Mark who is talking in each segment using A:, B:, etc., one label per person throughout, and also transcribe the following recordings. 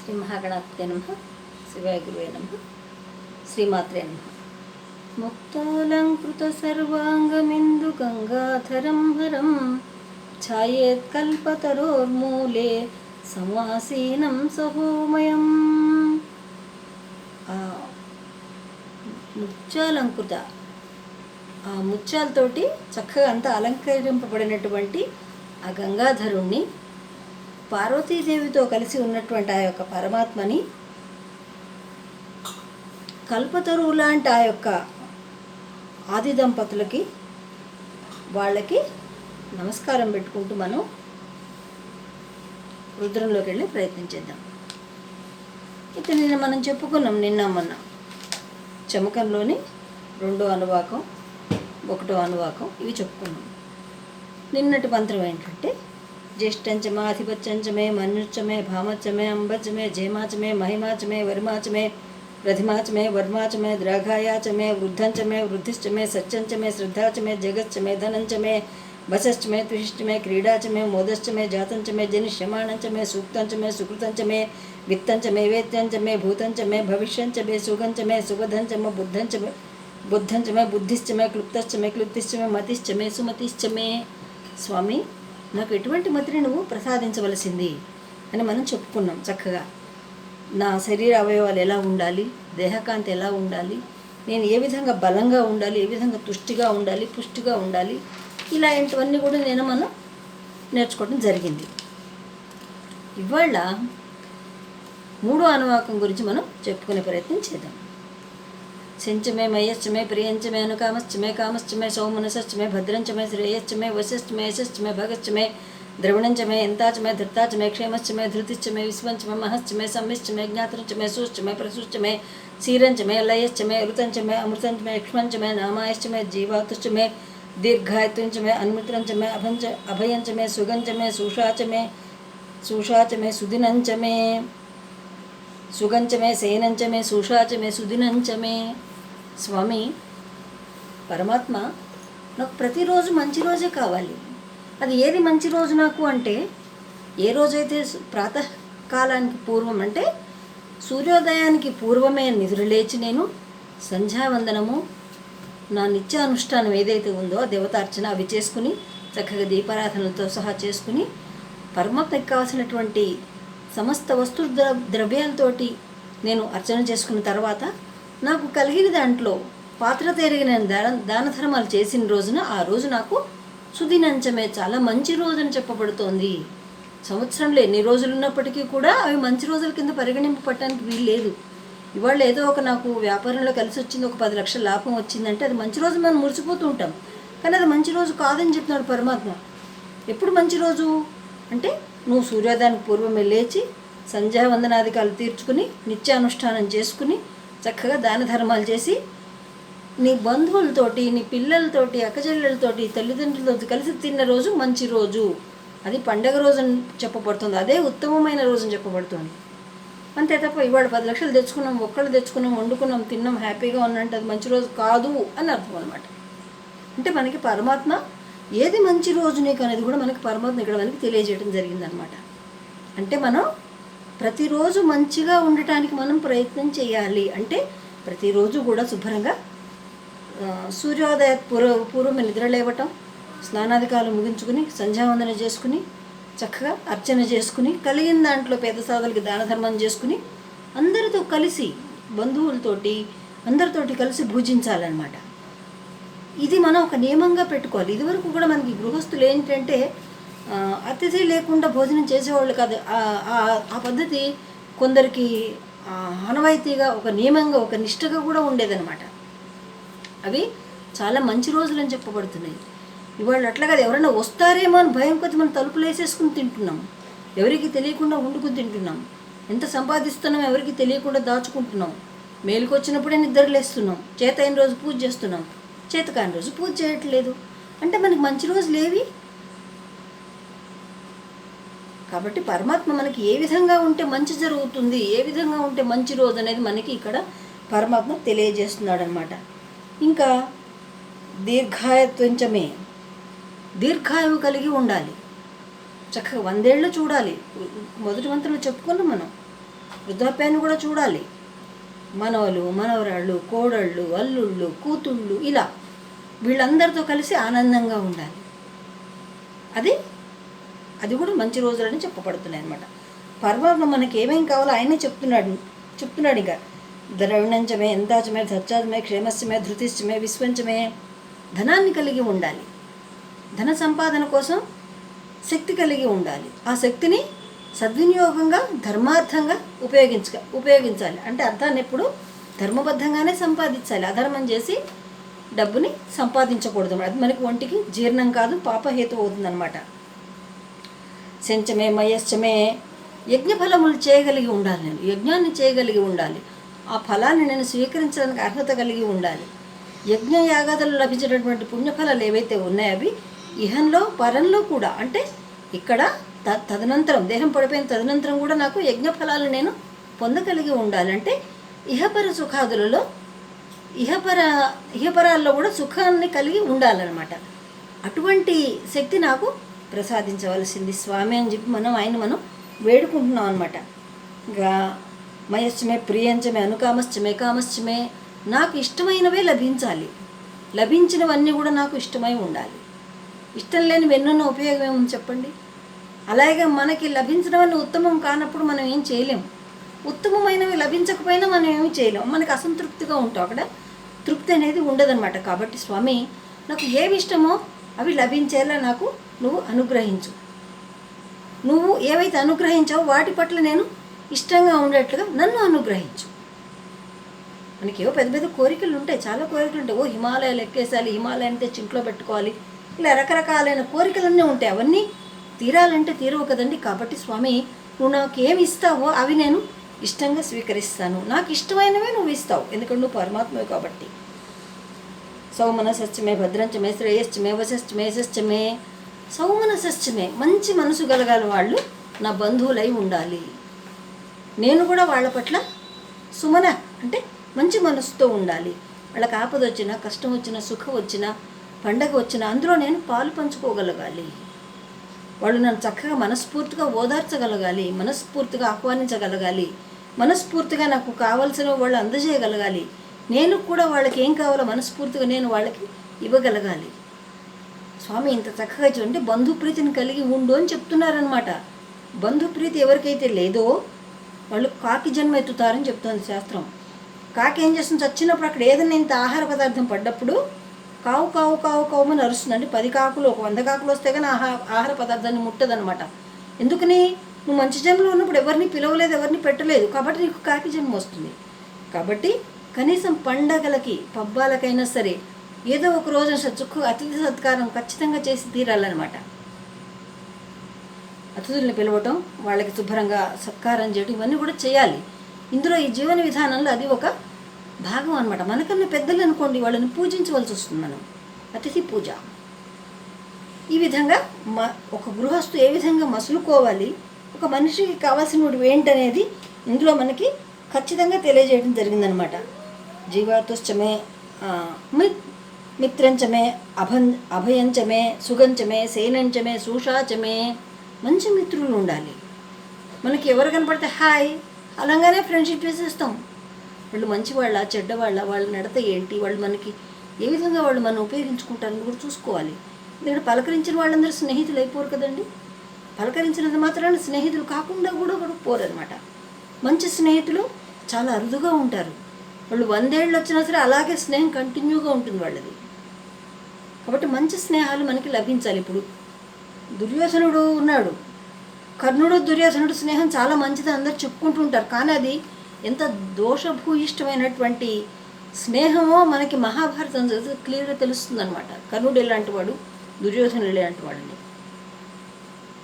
A: శ్రీ మహాగణాధిపతే నమః. శివాయ గురువే నమః. శ్రీమాత్రే నమః. ముక్తాలంకృత సర్వాంగమిందు గంగాధరం హరం ఛాయేత్ కల్పతరోర్మూలే సమాసీనం సహోమయం. ముత్యాలంకృత ఆ ముత్యాలతోటి చక్కగా అంతా అలంకరింపబడినటువంటి ఆ గంగాధరుణ్ణి, పార్వతీదేవితో కలిసి ఉన్నటువంటి ఆ యొక్క పరమాత్మని, కల్పతరువు లాంటి ఆ యొక్క ఆది దంపతులకి వాళ్ళకి నమస్కారం పెట్టుకుంటూ మనం రుద్రంలోకి వెళ్ళి ప్రయత్నం చేద్దాం. అయితే నిన్న మనం చెప్పుకున్నాం, నిన్న మొన్న చమకంలోని 2వ అనువాకం 1వ అనువాకం ఇవి చెప్పుకున్నాం. నిన్నటి మంత్రం ఏంటంటే జ్యేష్ఠంచమే ఆధిపత్యంచమే మన్యుచ్చమే భామచ్చమే అంబచ్చమే జయమాచమే మహిమాచమే వరిమాచమే ప్రతిమాచమే వర్మాచమే ద్రాఘాయాచమే వృద్ధంచమే వృద్ధిశ్చమే సత్యంచమే శ్రద్ధాచమే జగచ్చమే ధనంచమే వశశ్చమే త్విషిష్టమే క్రీడాచమే మోదశ్చమే జాతంచమే జనిష్యమాణంచమే సూక్తంచమే సుకృతంచమే విత్తంచమే వేత్యంచమే భూతంచమే భవిష్యంచమే సుగంచమే సుగధంచమే బుద్ధంచమే బుద్ధిశ్చమే క్లుప్తశ్చమే క్లుప్తిశ్చమే మతిశ్చమే సుమతిశ్చమే. స్వామి, నాకు ఎటువంటి మతిని నువ్వు ప్రసాదించవలసింది అని మనం చెప్పుకున్నాం. చక్కగా నా శరీర అవయవాలు ఎలా ఉండాలి, దేహకాంతి ఎలా ఉండాలి, నేను ఏ విధంగా బలంగా ఉండాలి, ఏ విధంగా తుష్టిగా ఉండాలి, పుష్టిగా ఉండాలి, ఇలాంటివన్నీ కూడా మనం నేర్చుకోవడం జరిగింది. ఇవాళ 3వ అనువాకం గురించి మనం చెప్పుకునే ప్రయత్నం చేద్దాం. శంచమే మయశ్చమే ప్రియంచమే అనుకామశ్చమే కామశ్చమే సౌమనసశ్చమే భద్రంచమే శ్రేయశ్చమే వశశ్చమే యశశ్చమే భగశ్చమే ద్రవిణంచమే ఎంతాచమే ధృతాచమే క్షేమశ్చమే ధృతిశ్చమే విశ్వంచమే మహశ్చమే సంవిశ్చమే జ్ఞాతృంచమే సూశ్చమే ప్రసూశ్చమే క్షీరంచమే లయశ్చమే ఋతంచమే అమృతంచమే క్ష్మంచమే నామాయశ్చమే జీవాతుశ్చమే దీర్ఘాయుత్వంచమే అన్మిత్రంచమే అభయంచమే సుగంచమే సూషాచమే సుదినంచమే సుగంచమే సేనంచమే సూషాచమే సుదినంచమే. స్వామి, పరమాత్మ, నాకు ప్రతిరోజు మంచి రోజే కావాలి. అది ఏది మంచి రోజు నాకు అంటే, ఏ రోజైతే ప్రాతకాలానికి పూర్వం అంటే సూర్యోదయానికి పూర్వమే నిద్రలేచి నేను సంధ్యావందనము, నా నిత్యానుష్ఠానం ఏదైతే ఉందో దేవతార్చన అవి చేసుకుని చక్కగా దీపారాధనలతో సహా చేసుకుని పరమాత్మకి కావాల్సినటువంటి సమస్త వస్తు ద్రవ్యాలతోటి నేను అర్చన చేసుకున్న తర్వాత నాకు కలిగిన దాంట్లో పాత్ర తిరిగి నేను దాన ధర్మాలు చేసిన రోజున ఆ రోజు నాకు సుదినంచమే, చాలా మంచి రోజు అని చెప్పబడుతోంది. సంవత్సరంలో ఎన్ని రోజులు ఉన్నప్పటికీ కూడా అవి మంచి రోజుల కింద పరిగణింపబడటానికి వీలు లేదు. ఇవాళ ఏదో ఒక నాకు వ్యాపారంలో కలిసి వచ్చింది, ఒక 10 లక్షల లాభం వచ్చిందంటే అది మంచి రోజు మనం మురిసిపోతూ ఉంటాం. కానీ అది మంచి రోజు కాదని చెప్తున్నాడు పరమాత్మ. ఎప్పుడు మంచి రోజు అంటే నువ్వు సూర్యోదయానికి పూర్వమే లేచి సంధ్యావందనాధికాలు తీర్చుకుని నిత్యానుష్ఠానం చేసుకుని చక్కగా దాన ధర్మాలు చేసి నీ బంధువులతోటి, నీ పిల్లలతోటి, అక్కచెల్లెలతోటి, తల్లిదండ్రులతో కలిసి తిన్న రోజు మంచి రోజు. అది పండగ రోజు అని చెప్పబడుతుంది, అదే ఉత్తమమైన రోజు అని చెప్పబడుతుంది. అంతే తప్ప ఇవాళ 10 లక్షలు తెచ్చుకున్నాం, ఒక్కళ్ళు తెచ్చుకున్నాం, వండుకున్నాం, తిన్నాం, హ్యాపీగా ఉన్నట్టు అది మంచి రోజు కాదు అని అర్థం అనమాట. అంటే మనకి పరమాత్మ ఏది మంచి రోజు నీకు అనేది కూడా మనకి పరమాత్మ ఇక్కడ మనకి తెలియజేయడం జరిగిందనమాట. అంటే మనం ప్రతిరోజు మంచిగా ఉండటానికి మనం ప్రయత్నం చేయాలి. అంటే ప్రతిరోజు కూడా శుభ్రంగా సూర్యోదయ పూర్వమే నిద్ర లేవటం, స్నానాధికాలు ముగించుకుని సంధ్యావందన చేసుకుని చక్కగా అర్చన చేసుకుని కలిగిన దాంట్లో పేద సాధులకి దాన ధర్మం చేసుకుని అందరితో కలిసి బంధువులతోటి అందరితోటి కలిసి భుజించాలన్నమాట. ఇది మనం ఒక నియమంగా పెట్టుకోవాలి. ఇదివరకు కూడా మనకి గృహస్థులు ఏంటంటే అతిథి లేకుండా భోజనం చేసేవాళ్ళు కాదు. ఆ పద్ధతి కొందరికి ఆనవాయితీగా ఒక నియమంగా ఒక నిష్ఠగా కూడా ఉండేదన్నమాట. అవి చాలా మంచి రోజులు అని చెప్పబడుతున్నాయి. ఇవాళ అట్లా కాదు, ఎవరైనా వస్తారేమో అని భయం కొద్ది మనం తలుపులు వేసేసుకుని తింటున్నాం, ఎవరికి తెలియకుండా వండుకుని తింటున్నాం, ఎంత సంపాదిస్తున్నాం ఎవరికి తెలియకుండా దాచుకుంటున్నాం, మేలుకొచ్చినప్పుడే నిద్రలేస్తున్నాం, చేత అయిన రోజు పూజ చేస్తున్నాం, చేతకాని రోజు పూజ చేయట్లేదు. అంటే మనకి మంచి రోజులు ఏవి? కాబట్టి పరమాత్మ మనకి ఏ విధంగా ఉంటే మంచి జరుగుతుంది, ఏ విధంగా ఉంటే మంచి రోజు అనేది మనకి ఇక్కడ పరమాత్మ తెలియజేస్తున్నాడు అనమాట. ఇంకా దీర్ఘాయుత్వంచమే, దీర్ఘాయువు కలిగి ఉండాలి, చక్కగా 100 ఏళ్ళు చూడాలి. మొదటి మంత్రంలో చెప్పుకున్నాం మనం. వృద్ధాప్యాన్ని కూడా చూడాలి. మనవలు, మనవరాళ్ళు, కోడళ్ళు, అల్లుళ్ళు, కూతుళ్ళు, ఇలా వీళ్ళందరితో కలిసి ఆనందంగా ఉండాలి. అది కూడా మంచి రోజులని చెప్పబడుతున్నాయి అన్నమాట. పరమాత్మ మనకి ఏమేం కావాలో ఆయనే చెప్తున్నాడు ఇంకా. ద్రవిణంచమే, ఎంతాచమే, సత్యాచమే, క్షేమస్యమే, ధృతిశ్చమే, విశ్వంచమే. ధనాన్ని కలిగి ఉండాలి. ధన సంపాదన కోసం శక్తి కలిగి ఉండాలి. ఆ శక్తిని సద్వినియోగంగా, ధర్మార్థంగా ఉపయోగించాలి. అంటే అర్థాన్ని ఎప్పుడు ధర్మబద్ధంగానే సంపాదించాలి. అధర్మం చేసి డబ్బుని సంపాదించకూడదు. అది మనకి ఒంటికి జీర్ణం కాదు, పాపహేతు అవుతుందన్నమాట. శంచమే, మయశ్చమే. యజ్ఞఫలములు చేయగలిగి ఉండాలి. నేను యజ్ఞాన్ని చేయగలిగి ఉండాలి. ఆ ఫలాన్ని నేను స్వీకరించడానికి అర్హత కలిగి ఉండాలి. యజ్ఞ యాగాదులు లభించేటటువంటి పుణ్యఫలాలు ఏవైతే ఉన్నాయో అవి ఇహంలో పరంలో కూడా, అంటే ఇక్కడ తదనంతరం దేహం పడిపోయిన తదనంతరం కూడా నాకు యజ్ఞఫలాలు నేను పొందగలిగి ఉండాలి. అంటే ఇహపర సుఖాదులలో ఇహపరాల్లో కూడా సుఖాన్ని కలిగి ఉండాలన్నమాట. అటువంటి శక్తి నాకు ప్రసాదించవలసింది స్వామి అని చెప్పి మనం వేడుకుంటున్నాం అనమాట. ఇంకా మయశ్చమే, ప్రియంచమే, అనుకామశ్చమే, కామశ్చమే. నాకు ఇష్టమైనవే లభించాలి. లభించినవన్నీ కూడా నాకు ఇష్టమై ఉండాలి. ఇష్టం లేని వెన్నున్న ఉపయోగం ఏముంది చెప్పండి. అలాగే మనకి లభించినవన్నీ ఉత్తమం కానప్పుడు మనం ఏం చేయలేము. ఉత్తమమైనవి లభించకపోయినా మనం ఏమి చేయలేము. మనకి అసంతృప్తిగా ఉంటాం. అక్కడ తృప్తి అనేది ఉండదన్నమాట. కాబట్టి స్వామి, నాకు ఏవి ఇష్టమో అవి లభించేలా నాకు నువ్వు అనుగ్రహించు. నువ్వు ఏవైతే అనుగ్రహించావో వాటి పట్ల నేను ఇష్టంగా ఉండేట్లుగా నన్ను అనుగ్రహించు. మనకి ఏవో పెద్ద పెద్ద కోరికలు ఉంటాయి, చాలా కోరికలు ఉంటాయి. హిమాలయాలు ఎక్కేసాలి, హిమాలయాన్ని తెచ్చి ఇంట్లో పెట్టుకోవాలి, ఇలా రకరకాలైన కోరికలన్నీ ఉంటాయి. అవన్నీ తీరాలంటే తీరవు కదండి. కాబట్టి స్వామి, నువ్వు నాకు ఏమి ఇస్తావో అవి నేను ఇష్టంగా స్వీకరిస్తాను. నాకు ఇష్టమైనవే నువ్వు ఇస్తావు, ఎందుకంటే నువ్వు పరమాత్మవి కాబట్టి. సౌమనసశ్చమే, భద్రంచమే, శ్రేయశ్చమే, వశశ్చమే, యశశ్చమే. సౌమనసశ్చమే, మంచి మనసు కలగాలి. వాళ్ళు నా బంధువులై ఉండాలి. నేను కూడా వాళ్ళ పట్ల సుమన అంటే మంచి మనసుతో ఉండాలి. వాళ్ళకి ఆపద వచ్చినా, కష్టం వచ్చినా, సుఖం వచ్చినా, పండగ వచ్చినా అందులో నేను పాలు పంచుకోగలగాలి. వాళ్ళు నన్ను చక్కగా మనస్ఫూర్తిగా ఓదార్చగలగాలి, మనస్ఫూర్తిగా ఆహ్వానించగలగాలి, మనస్ఫూర్తిగా నాకు కావాల్సిన వాళ్ళు అందజేయగలగాలి. నేను కూడా వాళ్ళకి ఏం కావాలో మనస్ఫూర్తిగా నేను వాళ్ళకి ఇవ్వగలగాలి. స్వామి ఇంత చక్కగా చూడండి, బంధుప్రీతిని కలిగి ఉండు అని చెప్తున్నారనమాట. బంధుప్రీతి ఎవరికైతే లేదో వాళ్ళు కాకి జన్మ ఎత్తుతారని చెప్తుంది శాస్త్రం. కాకి ఏం చేస్తుంది, చచ్చినప్పుడు అక్కడ ఏదైనా ఇంత ఆహార పదార్థం పడ్డప్పుడు కావు కావు కావు కావుమని అరుస్తుందండి. 10 కాకులు 100 కాకులు వస్తే కానీ ఆహార పదార్థాన్ని ముట్టదనమాట. ఎందుకని, నువ్వు మంచి జన్మలో ఉన్నప్పుడు ఎవరిని పిలవలేదు, ఎవరిని పెట్టలేదు, కాబట్టి నీకు కాకి జన్మ వస్తుంది. కాబట్టి కనీసం పండగలకి, పబ్బాలకైనా సరే ఏదో ఒక రోజు అతిథి సత్కారం ఖచ్చితంగా చేసి తీరాలన్నమాట. అతిథుల్ని పిలవటం, వాళ్ళకి శుభ్రంగా సత్కారం చేయడం, ఇవన్నీ కూడా చేయాలి. ఇందులో ఈ జీవన విధానంలో అది ఒక భాగం అనమాట. మనకన్నా పెద్దలు అనుకోండి, వాళ్ళని పూజించవలసి వస్తుంది మనం, అతిథి పూజ. ఈ విధంగా ఒక గృహస్థు ఏ విధంగా మసులుకోవాలి, ఒక మనిషికి కావాల్సినవి ఏంటనేది ఇందులో మనకి ఖచ్చితంగా తెలియజేయడం జరిగిందనమాట. జీవాతుశ్చమే, మిత్రంచమే, అభయంచమే, సుగంచమే, సేనంచమే, సూషాచమే. మంచి మిత్రులు ఉండాలి. మనకి ఎవరు కనపడితే హాయ్ అలాగానే ఫ్రెండ్షిప్ చేసేస్తాం. వాళ్ళు మంచివాళ్ళ, చెడ్డవాళ్ళ, వాళ్ళ నడత ఏంటి, వాళ్ళు మనకి ఏ విధంగా వాళ్ళు మనం ఉపయోగించుకుంటారని కూడా చూసుకోవాలి. ఎందుకంటే పలకరించిన వాళ్ళందరూ స్నేహితులు అయిపోరు కదండి. పలకరించినంత మాత్రాన స్నేహితులు కాకుండా కూడా పోరనమాట. మంచి స్నేహితులు చాలా అరుదుగా ఉంటారు. వాళ్ళు 100 ఏళ్ళు వచ్చినా సరే అలాగే స్నేహం కంటిన్యూగా ఉంటుంది వాళ్ళది. కాబట్టి మంచి స్నేహాలు మనకి లభించాలి. ఇప్పుడు దుర్యోధనుడు ఉన్నాడు, కర్ణుడు దుర్యోధనుడు స్నేహం చాలా మంచిది అందరు చెప్పుకుంటూ ఉంటారు. కానీ అది ఎంత దోషభూయిష్టమైనటువంటి స్నేహమో మనకి మహాభారతం క్లియర్గా తెలుస్తుంది అనమాట. కర్ణుడు ఎలాంటి వాడు, దుర్యోధనుడు ఎలాంటి వాడని.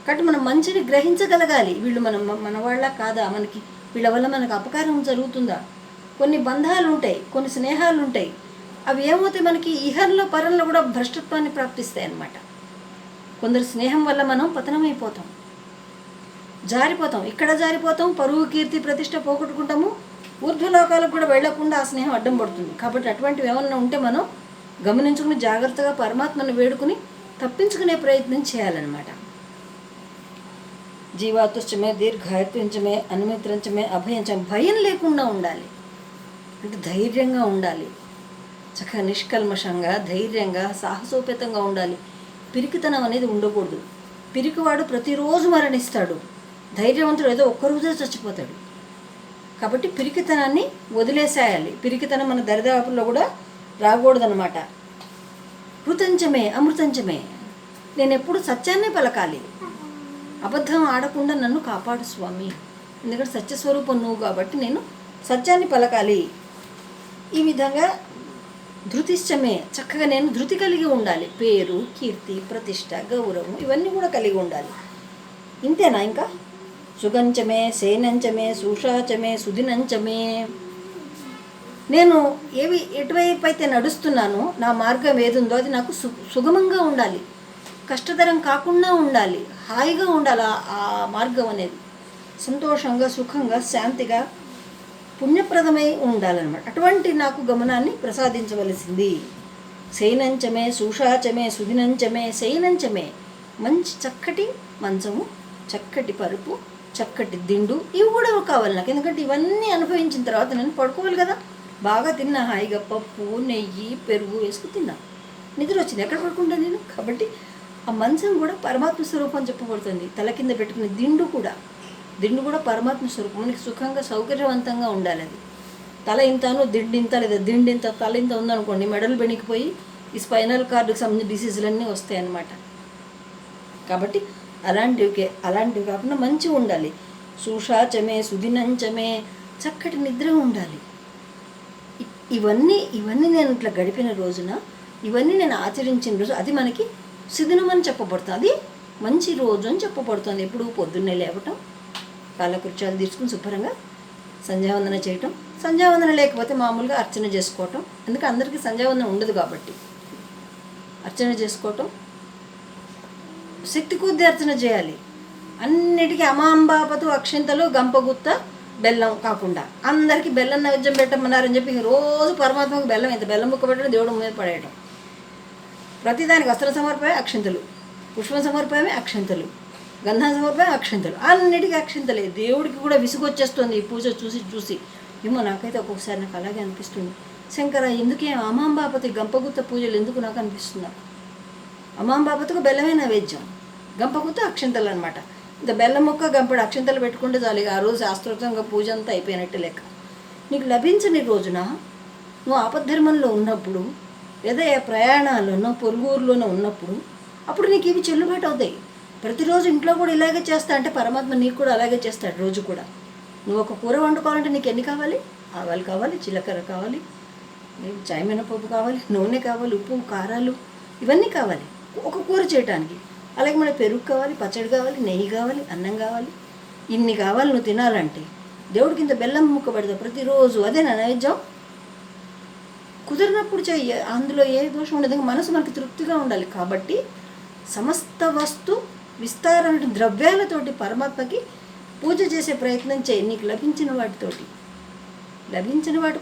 A: కాబట్టి మనం మంచిని గ్రహించగలగాలి. వీళ్ళు మన వాళ్ళ కాదా, మనకి వీళ్ళ వల్ల మనకు అపకారం జరుగుతుందా. కొన్ని బంధాలు ఉంటాయి, కొన్ని స్నేహాలు ఉంటాయి, అవి ఏమవుతాయి మనకి ఇహంలో పరంలో కూడా భ్రష్టత్వాన్ని ప్రాప్తిస్తాయి అన్నమాట. కొందరు స్నేహం వల్ల మనం పతనమైపోతాం, జారిపోతాం. ఇక్కడ జారిపోతాం, పరువు కీర్తి ప్రతిష్ట పోగొట్టుకుంటాము, ఊర్ధ్వలోకాలకు కూడా వెళ్లకుండా ఆ స్నేహం అడ్డం పడుతుంది. కాబట్టి అటువంటివి ఏమన్నా ఉంటే మనం గమనించుకుని జాగ్రత్తగా పరమాత్మను వేడుకుని తప్పించుకునే ప్రయత్నం చేయాలన్నమాట. జీవాతుష్టమే, దీర్ఘాయుత్వంచమే, అనుమిత్రంచమే, అభయంచమే. భయం లేకుండా ఉండాలి అంటే ధైర్యంగా ఉండాలి, చక్కగా నిష్కల్మషంగా ధైర్యంగా సాహసోపేతంగా ఉండాలి. పిరికితనం అనేది ఉండకూడదు. పిరికివాడు ప్రతిరోజు మరణిస్తాడు, ధైర్యవంతుడు ఏదో ఒక్కరోజే చచ్చిపోతాడు. కాబట్టి పిరికితనాన్ని వదిలేసేయాలి. పిరికితనం మన దరిదాపుల్లో కూడా రాకూడదనమాట. కృతంచమే అమృతంచమే, నేను ఎప్పుడు సత్యాన్నే పలకాలి, అబద్ధం ఆడకుండా నన్ను కాపాడు స్వామి, ఎందుకంటే సత్యస్వరూపం నువ్వు కాబట్టి నేను సత్యాన్ని పలకాలి. ఈ విధంగా ధృతిష్టమే, చక్కగా నేను ధృతి కలిగి ఉండాలి. పేరు, కీర్తి, ప్రతిష్ట, గౌరవం ఇవన్నీ కూడా కలిగి ఉండాలి. ఇంతేనా? ఇంకా సుగంచమే, సేనంచమే, సూషాచమే, సుదినంచమే. నేను ఎటువైపు అయితే నడుస్తున్నానో నా మార్గం ఏదుందో అది నాకు సుగమంగా ఉండాలి, కష్టతరం కాకుండా ఉండాలి, హాయిగా ఉండాలి. ఆ మార్గం అనేది సంతోషంగా, సుఖంగా, శాంతిగా, పుణ్యప్రదమై ఉండాలన్నమాట. అటువంటి నాకు గమనాన్ని ప్రసాదించవలసింది. శయనంచమే, సూషాచమే, సుదినంచమే. శయనంచమే, మంచి చక్కటి మంచము, చక్కటి పరుపు, చక్కటి దిండు, ఇవి కూడా కావాలి నాకు. ఎందుకంటే ఇవన్నీ అనుభవించిన తర్వాత నేను పడుకోవాలి కదా. బాగా తిన్నా, హాయిగా పప్పు, నెయ్యి, పెరుగు వేసుకుని తిన్నా, నిద్ర వచ్చింది, ఎక్కడ పడుకుంటాను నేను. కాబట్టి ఆ మంచం కూడా పరమాత్మ స్వరూపం చెప్పబడుతుంది. తల కింద పెట్టుకునే దిండు కూడా పరమాత్మ స్వరూపం. మనకి సుఖంగా సౌకర్యవంతంగా ఉండాలి. అది తల ఇంతను దిండు ఇంత, లేదా దిండు ఇంత తల ఇంత ఉందనుకోండి, మెడలు బెణికిపోయి ఈ స్పైనల్ కార్డుకి సంబంధించిన డిసీజులన్నీ వస్తాయి అన్నమాట. కాబట్టి అలాంటివి కాకుండా మంచిగా ఉండాలి. సూషాచమే, సుదినంచమే, చక్కటి నిద్ర ఉండాలి. ఇవన్నీ నేను ఇట్లా గడిపిన రోజున, ఇవన్నీ నేను ఆచరించిన రోజు అది మనకి సుదినం అని చెప్పబడుతుంది. అది మంచి రోజు అని చెప్పబడుతుంది. ఎప్పుడు పొద్దున్నే లేవటం, కాలకృత్యాలు తీసుకుని శుభ్రంగా సంధ్యావందన చేయటం, సంధ్యావందన లేకపోతే మామూలుగా అర్చన చేసుకోవటం, ఎందుకంటే అందరికీ సంధ్యావందన ఉండదు కాబట్టి అర్చన చేసుకోవటం, శక్తి కొద్దీ అర్చన చేయాలి. అన్నిటికీ అమాంబాపతు అక్షింతలు, గంపగుత్త, బెల్లం కాకుండా అందరికీ బెల్లం నైవేద్యం పెట్టమన్నారని చెప్పి రోజు పరమాత్మకు బెల్లం ముక్క పెట్టడం, దేవుడు మీద పడేయడం. ప్రతిదానికి వస్త్ర సమర్పమే అక్షింతలు, పుష్పం సమర్పమే అక్షింతలు, గంధం సమర్పమే అక్షింతలు, అన్నిటికీ అక్షింతలే. దేవుడికి కూడా విసుగొచ్చేస్తుంది ఈ పూజ చూసి. ఏమో నాకైతే ఒక్కొక్కసారి నాకు అలాగే అనిపిస్తుంది. శంకర, ఎందుకే అమాంబాపతి గంపగుత్త పూజలు ఎందుకు నాకు అనిపిస్తున్నారు? అమాంబాపతికి బెల్లమే నైవేద్యం, గంపగుత్త అక్షింతలు అనమాట. ఇంకా బెల్లం ముక్క, గంపడు అక్షింతలు పెట్టుకుంటే చాలు, ఆ రోజు శాస్త్రోక్తంగా పూజ అంతా అయిపోయినట్టు లెక్క. నీకు లభించని రోజున నువ్వు ఆపద్ధర్మంలో ఉన్నప్పుడు, లేదా ప్రయాణాల్లోనో పొరుగురులోనో ఉన్నప్పుడు, అప్పుడు నీకు ఇవి చెల్లుబాటు అవుతాయి. ప్రతిరోజు ఇంట్లో కూడా ఇలాగే చేస్తా అంటే పరమాత్మ నీకు కూడా అలాగే చేస్తాడు. రోజు కూడా నువ్వు ఒక కూర వండుకోవాలంటే నీకు ఎన్ని కావాలి? ఆవాలు కావాలి, జీలకర్ర కావాలి, చాయ్ మినపప్పు కావాలి, నూనె కావాలి, ఉప్పు, కారాలు ఇవన్నీ కావాలి ఒక కూర చేయడానికి. అలాగే మన పెరుగు కావాలి, పచ్చడి కావాలి, నెయ్యి కావాలి, అన్నం కావాలి, ఇన్ని కావాలి నువ్వు తినాలంటే. దేవుడికి ఇంత బెల్లం ముక్క పెడతావు ప్రతిరోజు, అదే నా నైవేద్యం. కుదిరినప్పుడు చెయ్యి, అందులో ఏ దోషం ఉండదు. మనసు మనకి తృప్తిగా ఉండాలి. కాబట్టి సమస్త వస్తు విస్తారమైన ద్రవ్యాలతోటి పరమాత్మకి పూజ చేసే ప్రయత్నం చేయి. నీకు లభించిన వాటి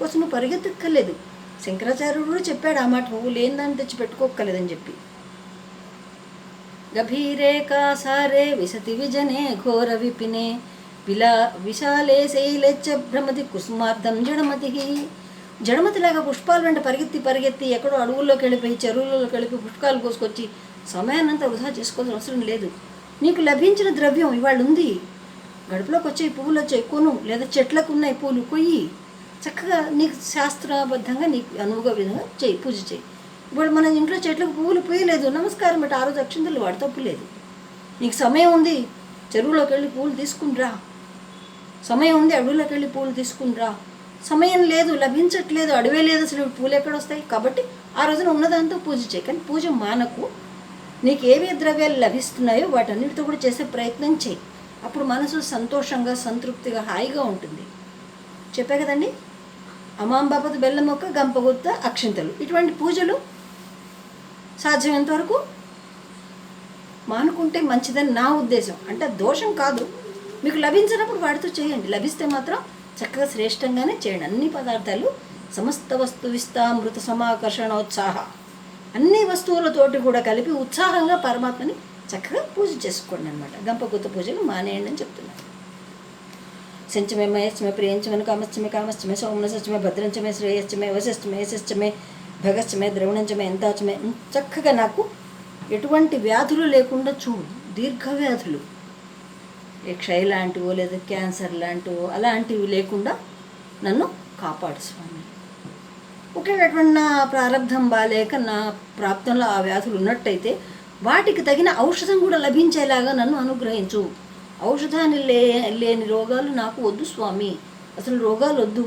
A: కోసం నువ్వు పరిగెత్తక్కర్లేదు. శంకరాచార్యుడు కూడా చెప్పాడు ఆ మాట, నువ్వు లేని తెచ్చి పెట్టుకోక్కర్లేదని చెప్పి. గభీరే కాసారే విశతి విజనే ఘోర విపినే విశాలే శైలెచ్చ భ్రమతి కుసుమార్థం జడమతిలాగా పుష్పాలు వెంట పరిగెత్తి ఎక్కడో అడవుల్లోకి వెళ్ళిపోయి, చెరువుల్లోకి వెళ్ళిపోయి పుష్పాలు కోసుకొచ్చి సమయాన్నంతా వృధా చేసుకోవాల్సిన అవసరం లేదు. నీకు లభించిన ద్రవ్యం ఇవాళ ఉంది, గడపలోకి వచ్చాయి పువ్వులు వచ్చాయి, కొను, లేదా చెట్లకు ఉన్నాయి పూలు కొయ్యి, చక్కగా నీకు శాస్త్రబద్ధంగా నీకు అనువుగా విధంగా చేయి, పూజ చేయి. ఇప్పుడు మన ఇంట్లో చెట్లకు పువ్వులు పూయలేదు, నమస్కారం బట్టి ఆ రోజు అక్షింతలు వాడు తప్పు లేదు. నీకు సమయం ఉంది, చెరువులోకి వెళ్ళి పూలు తీసుకునిరా. సమయం ఉంది, అడవులోకి వెళ్ళి పూలు తీసుకునిరా. సమయం లేదు, లభించట్లేదు, అడవే లేదు, అసలు పూలు ఎక్కడ వస్తాయి? కాబట్టి ఆ రోజున ఉన్నదాంతో పూజ చేయి. కానీ పూజ మానకు. నీకు ఏవే ద్రవ్యాలు లభిస్తున్నాయో వాటన్నిటితో కూడా చేసే ప్రయత్నం చేయి. అప్పుడు మనసు సంతోషంగా, సంతృప్తిగా, హాయిగా ఉంటుంది. చెప్పే కదండి, అమాంబాపతి బెల్లం మొక్క, గంపగుత్త, అక్షింతలు, ఇటువంటి పూజలు సాధ్యమైనంత వరకు మానుకుంటే మంచిదని నా ఉద్దేశం. అంటే దోషం కాదు, మీకు లభించినప్పుడు వాటితో చేయండి. లభిస్తే మాత్రం చక్కగా శ్రేష్టంగానే చేయండి. అన్ని పదార్థాలు సమస్త వస్తు విస్తామృత సమాకర్షణోత్సాహ, అన్ని వస్తువులతోటి కూడా కలిపి ఉత్సాహంగా పరమాత్మని చక్కగా పూజ చేసుకోండి అనమాట. గంపగుత్త పూజలు మానేయండి అని చెప్తున్నాను. శంచమే మయశ్చమే ప్రియంచమే కామశ్చమే కామశ్చమే సౌమనశ్చమే భద్రంచమే శ్రేయశ్చమే వశశ్చమే యశశ్చమే భగశ్చమే ద్రవణంచమే ఎంతాచమే. చక్కగా నాకు ఎటువంటి వ్యాధులు లేకుండా చూడు, దీర్ఘ వ్యాధులు, క్షయ లాంటివో లేదా క్యాన్సర్ లాంటివో అలాంటివి లేకుండా నన్ను కాపాడు స్వామి. ఒకటటువంటి నా ప్రారంధం బాలేక నా ప్రాప్తంలో ఆ వ్యాధులు ఉన్నట్టయితే వాటికి తగిన ఔషధం కూడా లభించేలాగా నన్ను అనుగ్రహించు. ఔషధాన్ని లేని రోగాలు నాకు వద్దు స్వామి, అసలు రోగాలు వద్దు.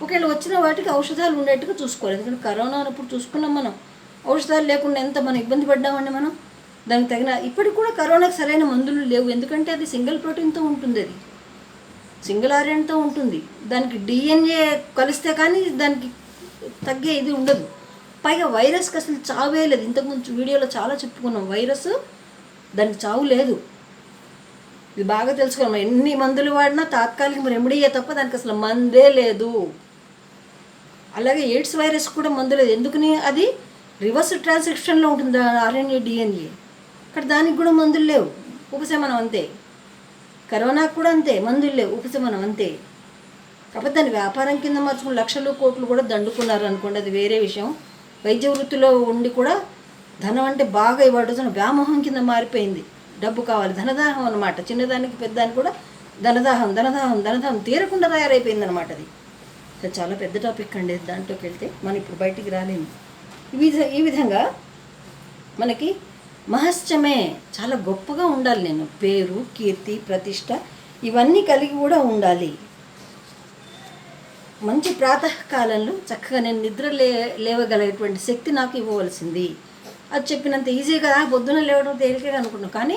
A: ఒకవేళ వచ్చిన వాటికి ఔషధాలు ఉండేట్టుగా చూసుకోవాలి. ఎందుకంటే కరోనా అప్పుడు చూసుకున్నాం మనం, ఔషధాలు లేకుండా ఎంత మనం ఇబ్బంది పడ్డామండి మనం. దానికి తగిన ఇప్పటికి కూడా కరోనాకి సరైన మందులు లేవు. ఎందుకంటే అది సింగిల్ ప్రోటీన్తో ఉంటుంది, అది సింగిల్ ఆర్ఎన్తో ఉంటుంది. దానికి డిఎన్ఏ కలిస్తే కానీ దానికి తగ్గే ఇది ఉండదు. పైగా వైరస్కి అసలు చావే లేదు. ఇంతకుముందు వీడియోలో చాలా చెప్పుకున్నాం, వైరస్ దానికి చావు లేదు. ఇది బాగా తెలుసుకున్నాం. ఎన్ని మందులు వాడినా తాత్కాలిక రెమెడీయే తప్ప దానికి అసలు మందే లేదు. అలాగే ఎయిడ్స్ వైరస్ కూడా మందు లేదు. ఎందుకని? అది రివర్స్ ట్రాన్స్క్రిప్షన్లో ఉంటుంది ఆర్ఎన్ఏ డిఎన్ఏ. ఇక్కడ దానికి కూడా మందులు లేవు, ఉపశమనం అంతే. కరోనాకు కూడా అంతే, మందులు లేవు, ఉపశమనం అంతే. కాకపోతే దాన్ని వ్యాపారం కింద మార్చుకుని లక్షలు కోట్లు కూడా దండుకున్నారు అనుకోండి, అది వేరే విషయం. వైద్య వృత్తిలో ఉండి కూడా ధనం అంటే బాగా ఇవ్వడం వ్యామోహం కింద మారిపోయింది. డబ్బు కావాలి, ధనదాహం అనమాట. చిన్నదానికి పెద్దదానికి కూడా ధనదాహం ధనదాహం ధనదాహం తీరకుండా తయారైపోయింది అనమాట. అది చాలా పెద్ద టాపిక్ అండి. దాంట్లోకి వెళ్తే మనం ఇప్పుడు బయటికి రాలేము. ఈ విధంగా మనకి మహస్యమే చాలా గొప్పగా ఉండాలి. నేను పేరు, కీర్తి, ప్రతిష్ట ఇవన్నీ కలిగి కూడా ఉండాలి. మంచి ప్రాతకాలంలో చక్కగా నేను నిద్ర లేవగలిగేటువంటి శక్తి నాకు ఇవ్వవలసింది. అది చెప్పినంత ఈజీ కదా, పొద్దున లేవడం తేలికగా అనుకున్నాను. కానీ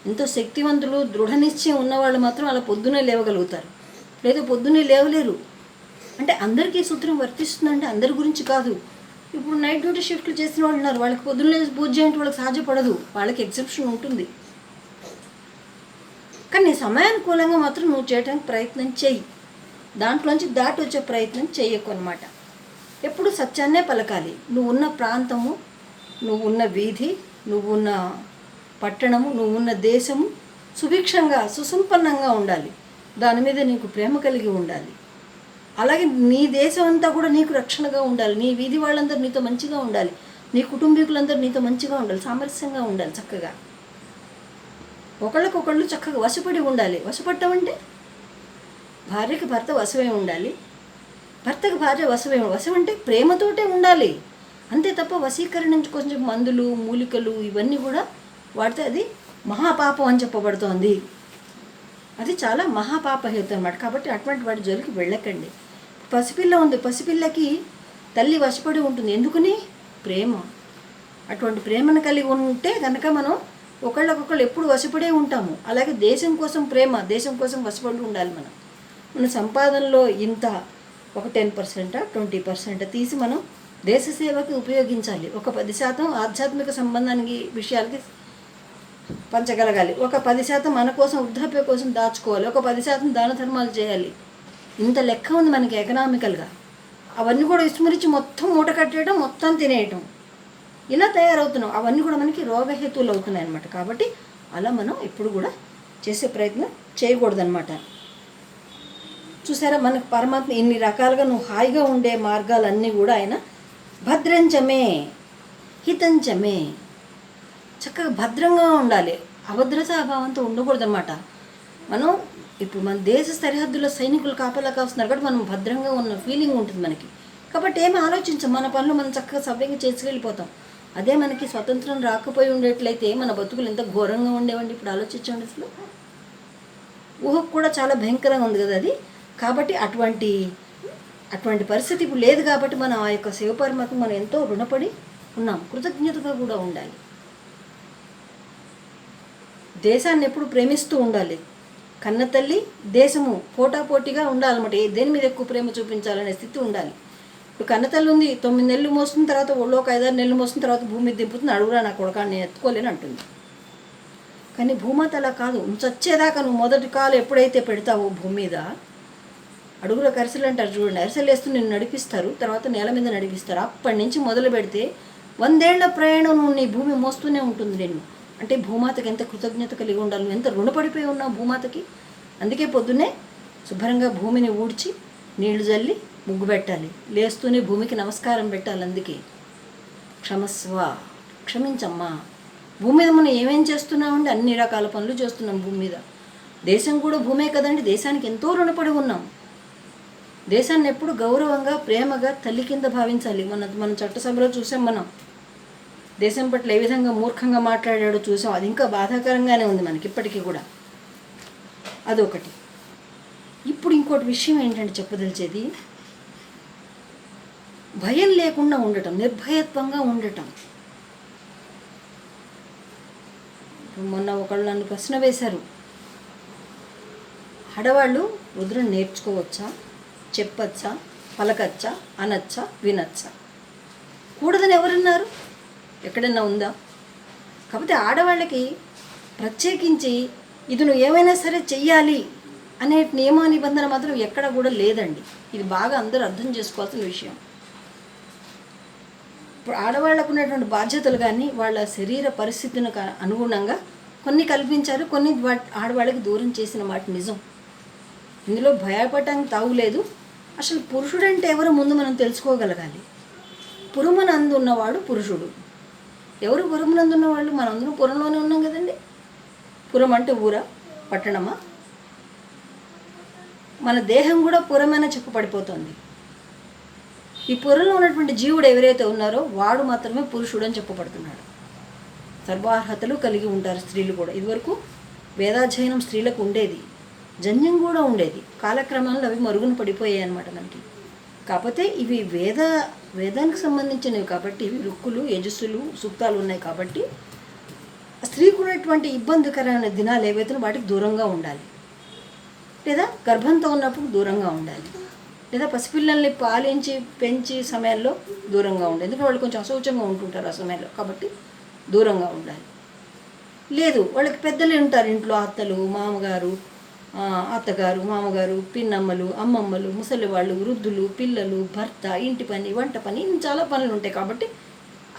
A: ఎంతో శక్తివంతులు, దృఢ నిశ్చయం ఉన్నవాళ్ళు మాత్రం అలా పొద్దునే లేవగలుగుతారు, లేదా పొద్దున్నే లేవలేరు. అంటే అందరికీ సూత్రం వర్తిస్తుందంటే అందరి గురించి కాదు. ఇప్పుడు నైట్ డ్యూటీ షిఫ్ట్లు చేసిన వాళ్ళు ఉన్నారు, వాళ్ళకి పొద్దున్నే పూజ చేయడం వాళ్ళకి సాధ్యపడదు, వాళ్ళకి ఎగ్జెప్షన్ ఉంటుంది. కానీ సమయానుకూలంగా మాత్రం నువ్వు చేయడానికి ప్రయత్నం చెయ్యి. దాంట్లోంచి దాటి వచ్చే ప్రయత్నం చెయ్యకు అనమాట. ఎప్పుడు సత్యాన్నే పలకాలి. నువ్వు ఉన్న ప్రాంతము, నువ్వున్న వీధి, నువ్వున్న పట్టణము, నువ్వున్న దేశము సుభిక్షంగా సుసంపన్నంగా ఉండాలి. దాని మీద నీకు ప్రేమ కలిగి ఉండాలి. అలాగే నీ దేశం అంతా కూడా నీకు రక్షణగా ఉండాలి. నీ వీధి వాళ్ళందరూ నీతో మంచిగా ఉండాలి. నీ కుటుంబీకులందరూ నీతో మంచిగా ఉండాలి, సామరస్యంగా ఉండాలి. చక్కగా ఒకళ్ళకొకళ్ళు చక్కగా వశపడి ఉండాలి. వశపడటం అంటే భార్యకి భర్త వశమై ఉండాలి, భర్తకి భార్య వశమై. వశం అంటే ప్రేమతోటే ఉండాలి అంతే తప్ప వశీకరణ కొంచెం మందులు, మూలికలు ఇవన్నీ కూడా వాడితే అది మహాపాపం అని చెప్పబడుతోంది. అది చాలా మహాపాపహేతు అన్నమాట. కాబట్టి అటువంటి వాటి జోలికి వెళ్ళకండి. పసిపిల్ల ఉంది, పసిపిల్లకి తల్లి వశపడి ఉంటుంది. ఎందుకని? ప్రేమ. అటువంటి ప్రేమను కలిగి ఉంటే కనుక మనం ఒకళ్ళకొకళ్ళు ఎప్పుడు వశపడే ఉంటాము. అలాగే దేశం కోసం ప్రేమ, దేశం కోసం వశపడి ఉండాలి. మన సంపాదనలో ఇంత ఒక 10%, 20% తీసి మనం దేశ సేవకి ఉపయోగించాలి. ఒక 10% ఆధ్యాత్మిక సంబంధానికి విషయాలకి పంచగలగాలి. ఒక 10% మన కోసం, వృద్ధాప్య కోసం దాచుకోవాలి. ఒక 10% దాన ధర్మాలు చేయాలి. ఇంత లెక్క ఉంది మనకి ఎకనామికల్గా. అవన్నీ కూడా విస్మరించి మొత్తం మూట కట్టేయడం, మొత్తం తినేయటం, ఇలా తయారవుతున్నాం. అవన్నీ కూడా మనకి రోగహేతువులు అవుతున్నాయి అన్నమాట. కాబట్టి అలా మనం ఎప్పుడు కూడా చేసే ప్రయత్నం చేయకూడదన్నమాట. చూసారా, మనకు పరమాత్మ ఇన్ని రకాలుగా నువ్వు హాయిగా ఉండే మార్గాలన్నీ కూడా ఆయన భద్రంచమే హితంచమే, చక్కగా భద్రంగా ఉండాలి. అభద్రతా అభావంతో ఉండకూడదు అనమాట. మనం ఇప్పుడు మన దేశ సరిహద్దులో సైనికులు కాపలా కాస్తున్నారు కాబట్టి మనం భద్రంగా ఉన్న ఫీలింగ్ ఉంటుంది మనకి. కాబట్టి ఏమి ఆలోచించాం, మన పనులు మనం చక్కగా సవ్యంగా చేసుకెళ్ళిపోతాం. అదే మనకి స్వతంత్రం రాకపోయి ఉండేట్లయితే మన బతుకులు ఎంత ఘోరంగా ఉండేవండి. ఇప్పుడు ఆలోచించండి, అసలు ఊహకు కూడా చాలా భయంకరంగా ఉంది కదా అది. కాబట్టి అటువంటి పరిస్థితి ఇప్పుడు లేదు. కాబట్టి మనం ఆ యొక్క శివపరమాత్మ మనం ఎంతో రుణపడి ఉన్నాం, కృతజ్ఞతగా కూడా ఉండాలి. దేశాన్ని ఎప్పుడు ప్రేమిస్తూ ఉండాలి. కన్న తల్లి, దేశము పోటాపోటీగా ఉండాలన్నమాట. దేని మీద ఎక్కువ ప్రేమ చూపించాలనే స్థితి ఉండాలి. ఇప్పుడు కన్నతల్లి ఉంది, 9 నెలలు మోస్తున్న తర్వాత ఒళ్ళో ఒక 5-6 నెలలు మోస్తున్న తర్వాత భూమి మీద దింపుతుంది. అడుగురా నా కొడుకా, నేను ఎత్తుకోలేని అంటుంది. కానీ భూమాత అలా కాదు. చచ్చేదాకా నువ్వు మొదటి కాలు ఎప్పుడైతే పెడతావో భూమి మీద, అడుగులో అరిసెలు అంటారు చూడండి, అరిసెలు వేస్తూ నిన్ను నడిపిస్తారు, తర్వాత నేల మీద నడిపిస్తారు. అప్పటి నుంచి మొదలు పెడితే 100 ఏళ్ల ప్రయాణం నువ్వు నీ భూమి మోస్తూనే ఉంటుంది నిన్ను. అంటే భూమాతకి ఎంత కృతజ్ఞత కలిగి ఉండాలి, ఎంత రుణపడిపోయి ఉన్నావు భూమాతకి. అందుకే పొద్దున్నే శుభ్రంగా భూమిని ఊడ్చి నీళ్లు జల్లి ముగ్గు పెట్టాలి, లేస్తూనే భూమికి నమస్కారం పెట్టాలి. అందుకే క్షమస్వ, క్షమించమ్మా. భూమి మీద మనం ఏమేం చేస్తున్నామండి, అన్ని రకాల పనులు చేస్తున్నాం భూమి మీద. దేశం కూడా భూమే కదండి, దేశానికి ఎంతో రుణపడి ఉన్నాం. దేశాన్ని ఎప్పుడు గౌరవంగా ప్రేమగా తల్లి కింద భావించాలి. మన చట్టసభలో చూసాం, మనం దేశం పట్ల ఏ విధంగా మూర్ఖంగా మాట్లాడాడో చూసాం. అది ఇంకా బాధాకరంగానే ఉంది మనకి ఇప్పటికీ కూడా. అదొకటి. ఇప్పుడు ఇంకోటి విషయం ఏంటంటే చెప్పదలిచేది, భయం లేకుండా ఉండటం, నిర్భయత్వంగా ఉండటం. మొన్న ఒకళ్ళు నన్ను ప్రశ్న వేశారు, ఆడవాళ్ళు రుద్రం నేర్చుకోవచ్చా, చెప్పచ్చా, పలకచ్చా, అనచ్చా, వినచ్చా? కూడదని ఎవరన్నారు? ఎక్కడన్నా ఉందా? కాకపోతే ఆడవాళ్ళకి ప్రత్యేకించి ఇది నువ్వు ఏమైనా సరే చెయ్యాలి అనే నియమ నిబంధన మాత్రం ఎక్కడ కూడా లేదండి. ఇది బాగా అందరూ అర్థం చేసుకోవాల్సిన విషయం. ఇప్పుడు ఆడవాళ్ళకు ఉన్నటువంటి బాధ్యతలు కానీ వాళ్ళ శరీర పరిస్థితిని అనుగుణంగా కొన్ని కల్పించారు, కొన్ని ఆడవాళ్ళకి దూరం చేసిన మాట నిజం. ఇందులో భయపడటానికి తావులేదు. అసలు పురుషుడు అంటే ఎవరు ముందు మనం తెలుసుకోగలగాలి. పురమునందు ఉన్నవాడు పురుషుడు. ఎవరు పురమునందు ఉన్నవాళ్ళు? మనందరం పురంలోనే ఉన్నాం కదండి. పురం అంటే ఊరా, పట్టణమా? మన దేహం కూడా పురమైన చెప్పబడిపోతుంది. ఈ పురంలో ఉన్నటువంటి జీవుడు ఎవరైతే ఉన్నారో వాడు మాత్రమే పురుషుడు అని చెప్పబడుతున్నాడు. సర్వార్హతలు కలిగి ఉంటారు స్త్రీలు కూడా. ఇదివరకు వేదాధ్యయనం స్త్రీలకు ఉండేది, జన్యం కూడా ఉండేది. కాలక్రమంలో అవి మరుగున పడిపోయాయి అన్నమాట మనకి. కాకపోతే ఇవి వేదానికి సంబంధించినవి కాబట్టి, ఇవి రుక్కులు, యజస్సులు, సూక్తాలు ఉన్నాయి కాబట్టి స్త్రీకు ఉన్నటువంటి ఇబ్బందికరమైన దినాలు ఏవైతే వాటికి దూరంగా ఉండాలి, లేదా గర్భంతో ఉన్నప్పుడు దూరంగా ఉండాలి, లేదా పసిపిల్లల్ని పాలించి పెంచి సమయంలో దూరంగా ఉండాలి. ఎందుకంటే వాళ్ళు కొంచెం అశౌచంగా ఉంటుంటారు ఆ సమయంలో, కాబట్టి దూరంగా ఉండాలి. లేదు, వాళ్ళకి పెద్దలు ఉంటారు ఇంట్లో, అత్తలు, మామగారు, అత్తగారు, మామగారు, పిన్నమ్మలు, అమ్మమ్మలు, ముసలి వాళ్ళు, వృద్ధులు, పిల్లలు, భర్త, ఇంటి పని, వంట పని, ఇన్ని చాలా పనులు ఉంటాయి కాబట్టి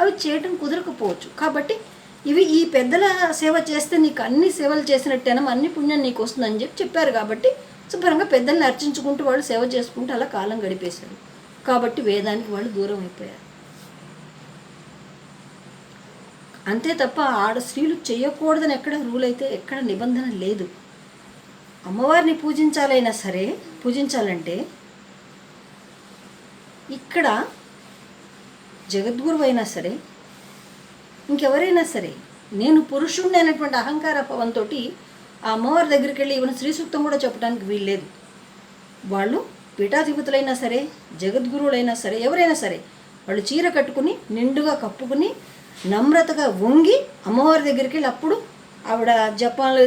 A: అవి చేయడం కుదరకపోవచ్చు. కాబట్టి ఇవి ఈ పెద్దల సేవ చేస్తే నీకు అన్ని సేవలు చేసినట్టేనా, అన్ని పుణ్యం నీకు వస్తుందని చెప్పారు. కాబట్టి శుభ్రంగా పెద్దల్ని అర్చించుకుంటూ వాళ్ళు సేవ చేసుకుంటూ అలా కాలం గడిపేశారు. కాబట్టి వేదానికి వాళ్ళు దూరం అయిపోయారు. అంతే తప్ప స్త్రీలు చేయకూడదని ఎక్కడ రూల్ అయితే ఎక్కడ నిబంధన లేదు. అమ్మవారిని పూజించాలైనా సరే, పూజించాలంటే ఇక్కడ జగద్గురువు అయినా సరే, ఇంకెవరైనా సరే, నేను పురుషుణ్ణి అనేటువంటి అహంకార పవంతో ఆ అమ్మవారి దగ్గరికి వెళ్ళి ఈవెన్ శ్రీ సూక్తం కూడా చెప్పడానికి వీల్లేదు. వాళ్ళు పీఠాధిపతులైనా సరే, జగద్గురువులైనా సరే, ఎవరైనా సరే, వాళ్ళు చీర కట్టుకుని నిండుగా కప్పుకుని నమ్రతగా వంగి అమ్మవారి దగ్గరికి వెళ్ళి అప్పుడు ఆవిడ జపాన్లో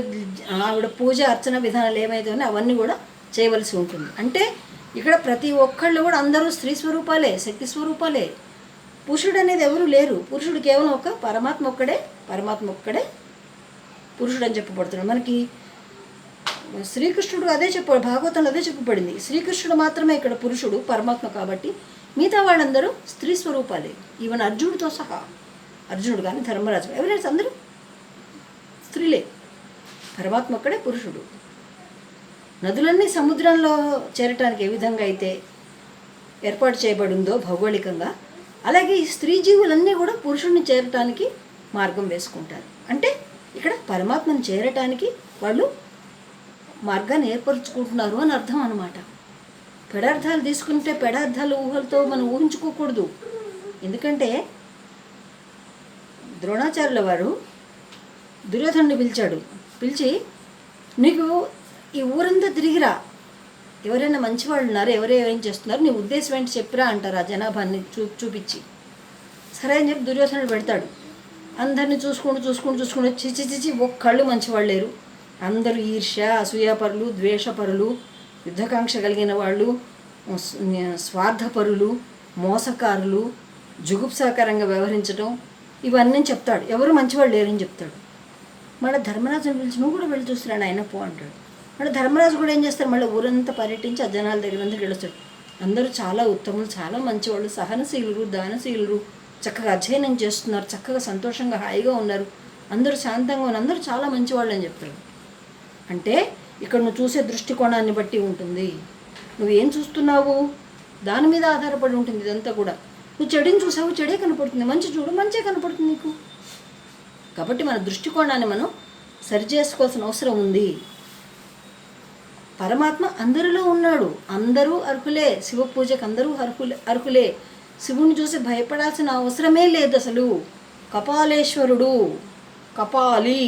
A: ఆవిడ పూజ అర్చన విధానాలు ఏమైతే ఉన్నాయో అవన్నీ కూడా చేయవలసి ఉంటుంది. అంటే ఇక్కడ ప్రతి ఒక్కళ్ళు కూడా అందరూ స్త్రీ స్వరూపాలే, శక్తి స్వరూపాలే. పురుషుడు అనేది ఎవరు లేరు. పురుషుడు కేవలం ఒక పరమాత్మ ఒక్కడే పురుషుడు అని చెప్పబడుతున్నాడు. మనకి శ్రీకృష్ణుడు అదే భాగవతంలో అదే చెప్పబడింది. శ్రీకృష్ణుడు మాత్రమే ఇక్కడ పురుషుడు, పరమాత్మ. కాబట్టి మిగతా వాళ్ళందరూ స్త్రీ స్వరూపాలే. ఈవెన్ అర్జునుడితో సహా, అర్జునుడు కానీ ధర్మరాజు ఎవరైనా అందరూ స్త్రీలే. పరమాత్మ ఒక్కడే పురుషుడు. నదులన్నీ సముద్రంలో చేరటానికి ఏ విధంగా అయితే ఏర్పాటు చేయబడిందో భౌగోళికంగా, అలాగే ఈ స్త్రీ జీవులన్నీ కూడా పురుషుడిని చేరటానికి మార్గం వేసుకుంటారు. అంటే ఇక్కడ పరమాత్మను చేరటానికి వాళ్ళు మార్గాన్ని ఏర్పరచుకుంటున్నారు అని అర్థం అన్నమాట. పెడార్థాలు తీసుకుంటే పెడార్థాలు ఊహలతో మనం ఊహించుకోకూడదు. ఎందుకంటే ద్రోణాచార్యుల వారు దుర్యోధనుడిని పిలిచి నీకు ఈ ఊరంతా తిరిగిరా, ఎవరైనా మంచివాళ్ళు ఉన్నారు, ఏం చేస్తున్నారు, నీ ఉద్దేశం ఏంటి చెప్పిరా అంటారు ఆ జనాభాన్ని చూపించి. సరే అని చెప్పి దుర్యోధనుడు పెడతాడు. అందరినీ చూసుకుంటూ చిచి ఒక్కళ్ళు మంచివాళ్ళు లేరు. అందరూ ఈర్ష్య, అసూయాపరులు, ద్వేషపరులు, యుద్ధకాంక్ష కలిగిన వాళ్ళు, స్వార్థపరులు, మోసకారులు, జుగుప్సాకరంగా వ్యవహరించడం, ఇవన్నీ చెప్తాడు. ఎవరు మంచివాళ్ళు లేరని చెప్తాడు. మళ్ళీ ధర్మరాజుని పిలిచి నువ్వు కూడా వెళ్ళి చూస్తున్నాడు, ఆయన పో అంటాడు. మళ్ళీ ధర్మరాజు కూడా ఏం చేస్తారు, మళ్ళీ ఊరంతా పర్యటించి ఆ జనాల దగ్గరంతా గెలుస్తాడు. అందరూ చాలా ఉత్తములు, చాలా మంచివాళ్ళు, సహనశీలురు, దానశీలురు, చక్కగా అధ్యయనం చేస్తున్నారు, చక్కగా సంతోషంగా హాయిగా ఉన్నారు అందరూ శాంతంగా ఉన్న అందరూ చాలా మంచివాళ్ళు అని చెప్తారు. అంటే ఇక్కడ నువ్వు చూసే దృష్టికోణాన్ని బట్టి ఉంటుంది. నువ్వేం చూస్తున్నావు దాని మీద ఆధారపడి ఉంటుంది ఇదంతా కూడా. నువ్వు చెడుని చూసావు, చెడే కనపడుతుంది. మంచి చూడు, మంచే కనపడుతుంది నీకు. కాబట్టి మన దృష్టికోణాన్ని మనం సరిచేసుకోవాల్సిన అవసరం ఉంది. పరమాత్మ అందరిలో ఉన్నాడు. అందరూ అర్హులే, శివ పూజకు అందరూ అర్హులే. శివుని చూసి భయపడాల్సిన అవసరమే లేదు అసలు. కపాలేశ్వరుడు, కపాలి.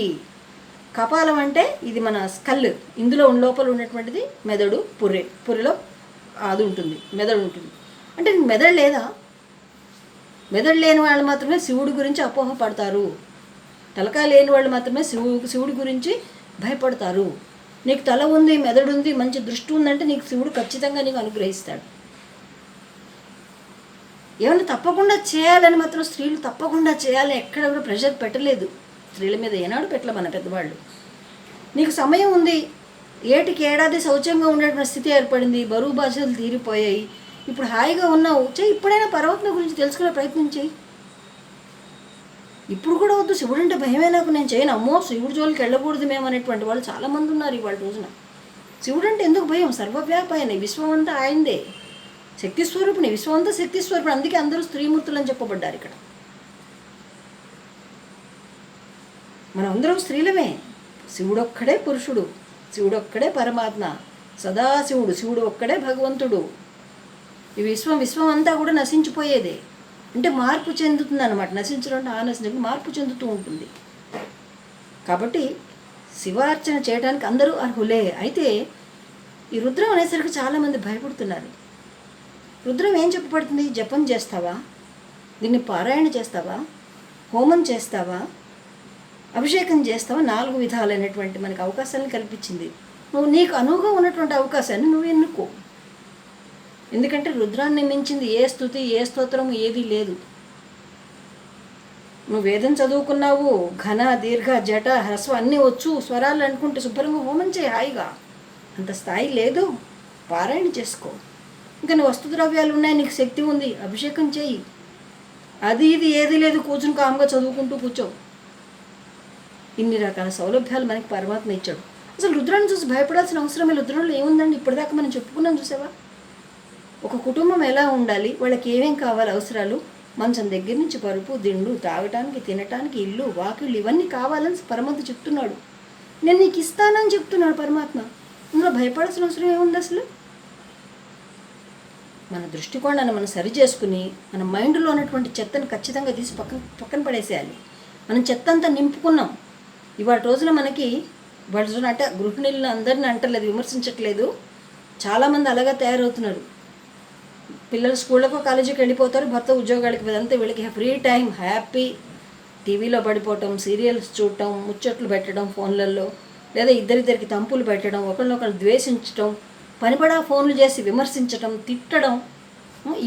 A: కపాలం అంటే ఇది మన స్కల్. ఇందులో లోపల ఉన్నటువంటిది మెదడు, పుర్రెలో అది ఉంటుంది, మెదడు ఉంటుంది. అంటే మెదడు లేదా? మెదడు లేని వాళ్ళు మాత్రమే శివుడి గురించి అపోహపడతారు. తలకాయ లేని వాళ్ళు మాత్రమే శివుడి గురించి భయపడతారు. నీకు తల ఉంది, మెదడు ఉంది, మంచి దృష్టి ఉందంటే నీకు శివుడు ఖచ్చితంగా నీకు అనుగ్రహిస్తాడు. ఏమన్నా తప్పకుండా చేయాలని మాత్రం స్త్రీలు తప్పకుండా చేయాలని ఎక్కడ కూడా ప్రెషర్ పెట్టలేదు. స్త్రీల మీద ఏనాడు పెట్టలే మన పెద్దవాళ్ళు. నీకు సమయం ఉంది, ఏటికి ఏడాది శౌచంగా ఉండేటువంటి స్థితి ఏర్పడింది, బరువు బాధ్యతలు తీరిపోయాయి, ఇప్పుడు హాయిగా ఉన్నావు, చెయ్యి. ఇప్పుడైనా పర్వతం గురించి తెలుసుకునే ప్రయత్నం చేయి. ఇప్పుడు కూడా వద్దు, శివుడు అంటే భయమే నాకు, నేను చేయను, అమ్మో శివుడు జోలికి వెళ్ళకూడదు మేము అనేటువంటి వాళ్ళు చాలామంది ఉన్నారు ఇవాళ రోజున. శివుడు అంటే ఎందుకు భయం? సర్వవ్యాపాయనే, విశ్వం అంతా ఆయనదే, శక్తి స్వరూపిణి, విశ్వం అంతా శక్తి స్వరూపిణి. అందుకే అందరూ స్త్రీమూర్తులు అని చెప్పబడ్డారు ఇక్కడ. మనం అందరం స్త్రీలమే. శివుడొక్కడే పురుషుడు, శివుడొక్కడే పరమాత్మ, సదాశివుడు, శివుడు ఒక్కడే భగవంతుడు. ఈ విశ్వం అంతా కూడా నశించిపోయేదే. అంటే మార్పు చెందుతుంది అన్నమాట. నశించడం అంటే నశించడం, మార్పు చెందుతూ ఉంటుంది. కాబట్టి శివార్చన చేయడానికి అందరూ అర్హులే. అయితే ఈ రుద్రం అనేసరికి చాలామంది భయపడుతున్నారు. రుద్రం ఏం చెప్పబడుతుంది? జపం చేస్తావా, దీన్ని పారాయణ చేస్తావా, హోమం చేస్తావా, అభిషేకం చేస్తావా? 4 విధాలైనటువంటి మనకు అవకాశాలను కల్పించింది. నువ్వు నీకు అనువుగా ఉన్నటువంటి అవకాశాన్ని నువ్వు ఎన్నుకో. ఎందుకంటే రుద్రాన్ని మించింది ఏ స్తుతి, ఏ స్తోత్రము ఏదీ లేదు. నువ్వు వేదం చదువుకున్నావు, ఘన, దీర్ఘ, జట, హ్రస్వ అన్నీ వచ్చు, స్వరాలు అనుకుంటే శుభ్రంగా హోమం చేయి హాయిగా. అంత స్థాయి లేదు, పారాయణ చేసుకో. ఇంకా నీ వస్తుద్రవ్యాలు ఉన్నాయి, నీకు శక్తి ఉంది, అభిషేకం చేయి. అది ఇది ఏది లేదు, కూర్చుని కామ్గా చదువుకుంటూ కూర్చో. ఇన్ని రకాల సౌలభ్యాలు మనకి పరమాత్మ ఇచ్చాడు. అసలు రుద్రాన్ని చూసి భయపడాల్సిన అవసరమే. రుద్రంలో ఏముందండి? ఇప్పటిదాకా మనం చెప్పుకున్నాం చూసావా? ఒక కుటుంబం ఎలా ఉండాలి, వాళ్ళకి ఏమేం కావాలి అవసరాలు, మంచం దగ్గర నుంచి పరుపు, దిండు, తాగటానికి, తినటానికి, ఇల్లు, వాకిళ్ళు, ఇవన్నీ కావాలని పరమాత్మ చెప్తున్నాడు. నేను నీకు ఇస్తానని చెప్తున్నాడు పరమాత్మ. ఇందులో భయపడాల్సిన అవసరం ఏముంది అసలు? మన దృష్టికోణాన్ని మనం సరి చేసుకుని మన మైండ్లో ఉన్నటువంటి చెత్తను ఖచ్చితంగా తీసి పక్కన పడేసేయాలి. మనం చెత్త అంతా నింపుకున్నాం. ఇవాళ రోజున మనకి ఇవాళ రోజున అంటే గృహిణులను అందరిని అంటలేదు, విమర్శించట్లేదు, చాలామంది అలాగా తయారవుతున్నారు. పిల్లలు స్కూళ్ళకు కాలేజీకి వెళ్ళిపోతారు, భర్త ఉద్యోగాలకి వెళ్తే వీళ్ళకి ఫ్రీ టైం హ్యాపీ టీవీలో పడిపోవటం, సీరియల్స్ చూడటం, ముచ్చట్లు పెట్టడం ఫోన్లలో, లేదా ఇద్దరిద్దరికి తంపులు పెట్టడం, ఒకరినొకరు ద్వేషించటం, పనిపడా ఫోన్లు చేసి విమర్శించటం, తిట్టడం,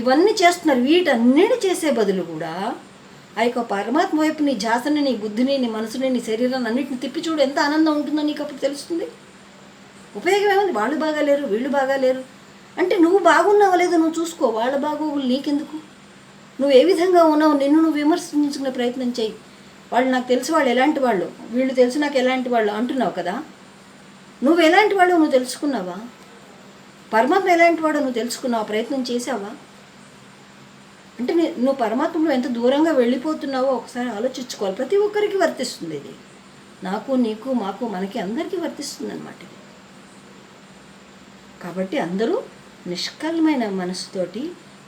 A: ఇవన్నీ చేస్తున్నారు. వీటన్నిటి చేసే బదులు కూడా ఆ యొక్క పరమాత్మ వైపు నీ ధ్యాసని, నీ బుద్ధిని, నీ మనసుని, నీ శరీరాన్ని అన్నింటిని తిప్పి చూడు. ఎంత ఆనందం ఉంటుందో నీకు అప్పుడు తెలుస్తుంది. ఉపయోగం ఏముంది? వాళ్ళు బాగాలేరు, వీళ్ళు బాగాలేరు అంటే నువ్వు బాగున్నావో లేదో నువ్వు చూసుకో. వాళ్ళ బాగోగులు నీకెందుకు? నువ్వు ఏ విధంగా ఉన్నావు నిన్ను నువ్వు విమర్శించుకునే ప్రయత్నం చేయి. వాళ్ళు నాకు తెలిసి వాళ్ళు ఎలాంటి వాళ్ళు, వీళ్ళు తెలిసి నాకు ఎలాంటి వాళ్ళు అంటున్నావు కదా. నువ్వు ఎలాంటి వాడు నువ్వు తెలుసుకున్నావా? పరమాత్మ ఎలాంటి వాడో నువ్వు తెలుసుకున్నావా? ప్రయత్నం చేసావా? అంటే నువ్వు పరమాత్మలో ఎంత దూరంగా వెళ్ళిపోతున్నావో ఒకసారి ఆలోచించుకోవాలి. ప్రతి ఒక్కరికి వర్తిస్తుంది ఇది. నాకు, నీకు, మాకు, మనకి అందరికీ వర్తిస్తుంది అన్నమాట ఇది. కాబట్టి అందరూ నిష్కల్మైన మనసుతోటి